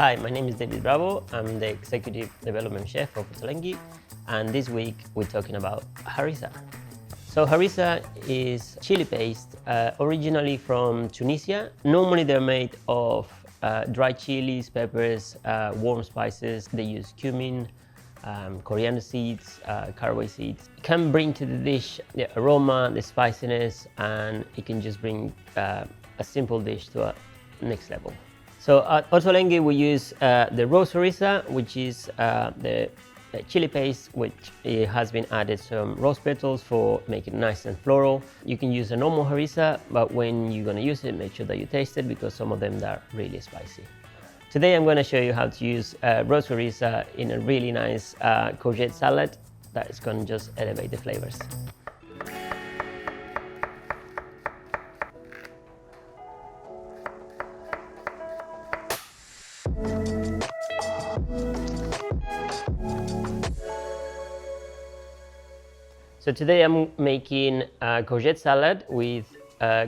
Hi, my name is David Bravo. I'm the Executive Development Chef of Ottolenghi, and this week we're talking about harissa. So harissa is chili paste, originally from Tunisia. Normally they're made of dried chilies, peppers, warm spices. They use cumin, coriander seeds, caraway seeds. It can bring to the dish the aroma, the spiciness, and it can just bring a simple dish to a next level. So at Ottolenghi we use the roast harissa, which is the chili paste, which has been added some rose petals for making it nice and floral. You can use a normal harissa, but when you're going to use it, make sure that you taste it because some of them are really spicy. Today I'm going to show you how to use roast harissa in a really nice courgette salad that is going to just elevate the flavors. So today I'm making a courgette salad with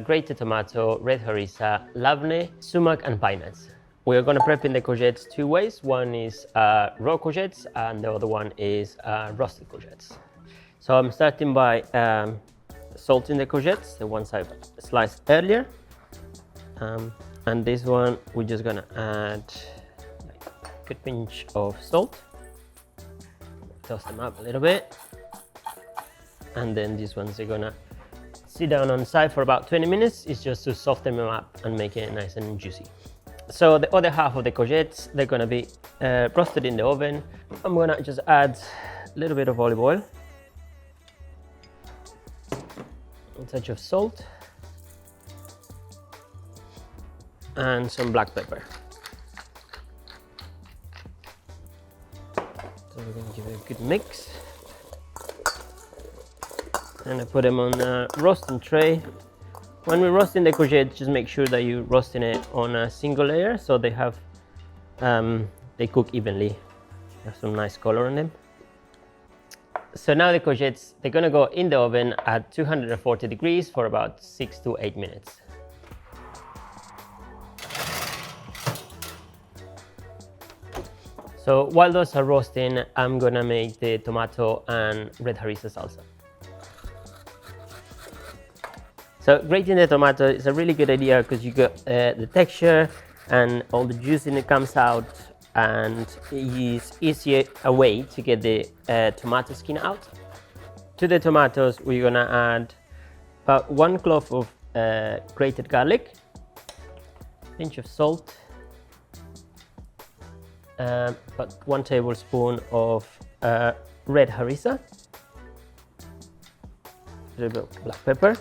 grated tomato, red harissa, lavne, sumac and pine nuts. We're going to prep in the courgettes two ways. One is raw courgettes and the other one is roasted courgettes. So I'm starting by salting the courgettes, the ones I've sliced earlier. And this one we're just going to add a good pinch of salt. Toss them up a little bit. And then these ones are gonna sit down on the side for about 20 minutes. It's just to soften them up and make it nice and juicy. So the other half of the courgettes, they're gonna be roasted in the oven. I'm gonna just add a little bit of olive oil, a touch of salt, and some black pepper. So we're gonna give it a good mix. And I put them on a roasting tray. When we're roasting the courgette, just make sure that you're roasting it on a single layer so they have they cook evenly. Have some nice color on them. So now the courgettes, they're gonna go in the oven at 240 degrees for about 6 to 8 minutes. So while those are roasting, I'm gonna make the tomato and red harissa salsa. So grating the tomato is a really good idea because you got the texture and all the juice in it comes out, and it is easier a way to get the tomato skin out. To the tomatoes, we're gonna add about 1 clove of grated garlic, a pinch of salt, about 1 tablespoon of red harissa, a little bit of black pepper,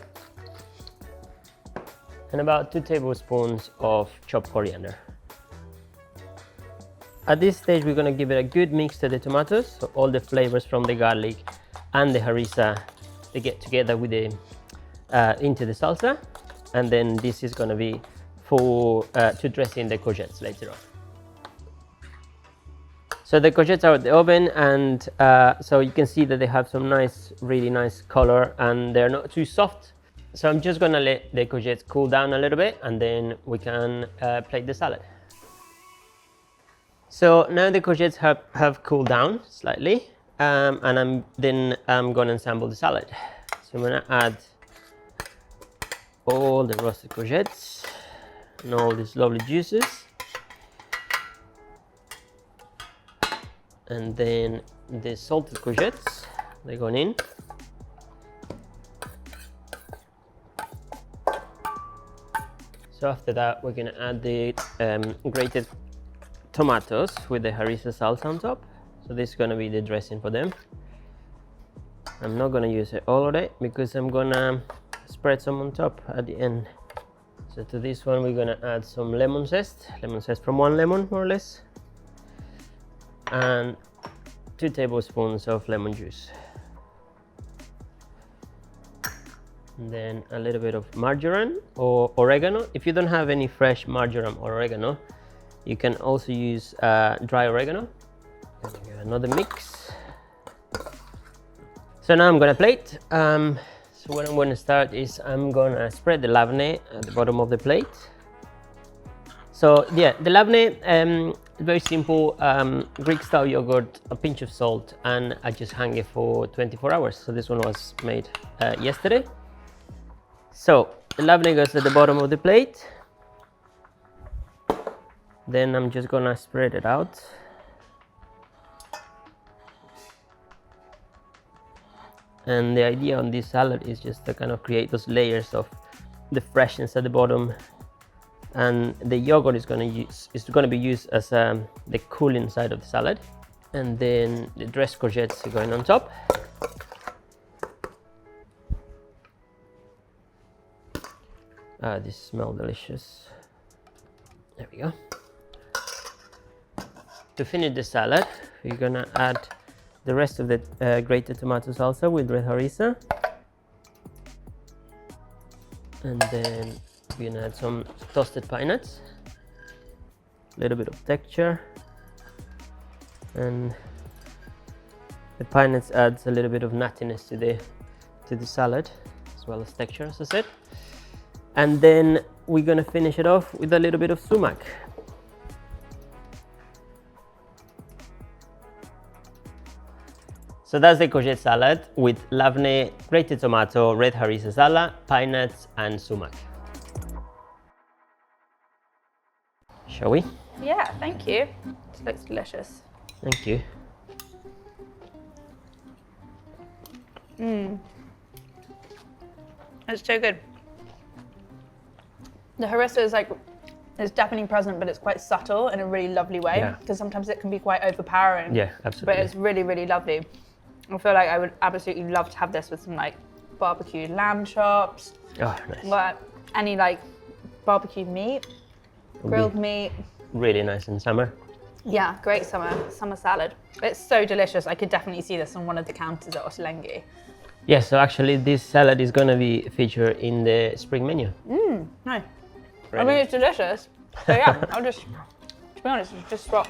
and about 2 tablespoons of chopped coriander. At this stage, we're going to give it a good mix to the tomatoes, so all the flavors from the garlic and the harissa, they get together with the into the salsa, and then this is going to be for to dress in the courgettes later on. So the courgettes are at the oven, and so you can see that they have some nice, really nice color, and they're not too soft. So I'm just gonna let the courgettes cool down a little bit, and then we can plate the salad. So now the courgettes have cooled down slightly, and I'm gonna assemble the salad. So I'm gonna add all the roasted courgettes and all these lovely juices, and then the salted courgettes, they're going in. So after that, we're gonna add the grated tomatoes with the harissa salsa on top. So this is gonna be the dressing for them. I'm not gonna use it all of it because I'm gonna spread some on top at the end. So to this one, we're gonna add some lemon zest from 1 lemon more or less, and 2 tablespoons of lemon juice. And then a little bit of marjoram or oregano. If you don't have any fresh marjoram or oregano, you can also use dry oregano. Give another mix. So now I'm gonna plate. So what I'm gonna start is I'm gonna spread the lavne at the bottom of the plate. So yeah, the labneh, very simple, Greek style yogurt, a pinch of salt, and I just hang it for 24 hours. So this one was made yesterday. So the labneh goes at the bottom of the plate. Then I'm just gonna spread it out. And the idea on this salad is just to kind of create those layers of the freshness at the bottom, and the yogurt is going to be used as the cooling side of the salad, and then the dressed courgettes are going on top. This smells delicious. There we go. To finish the salad, we're gonna add the rest of the grated tomato salsa with red harissa, and then we're gonna add some toasted pine nuts, a little bit of texture, and the pine nuts adds a little bit of nuttiness to the salad as well as texture, as I said. And then we're gonna finish it off with a little bit of sumac. So that's the courgette salad with labneh, grated tomato, red harissa salad, pine nuts, and sumac. Shall we? Yeah, thank you. This looks delicious. Thank you. It's so good. The harissa is definitely present, but it's quite subtle in a really lovely way, because sometimes it can be quite overpowering. Yeah, absolutely. But it's really, really lovely. I feel like I would absolutely love to have this with some like barbecued lamb chops. Oh, nice. But any like barbecued meat, grilled meat. Really nice in summer. Yeah, great summer salad. It's so delicious. I could definitely see this on one of the counters at Ottolenghi. Yeah, so actually this salad is going to be featured in the spring menu. Nice. I mean, it's delicious. So yeah, to be honest, it's just swap.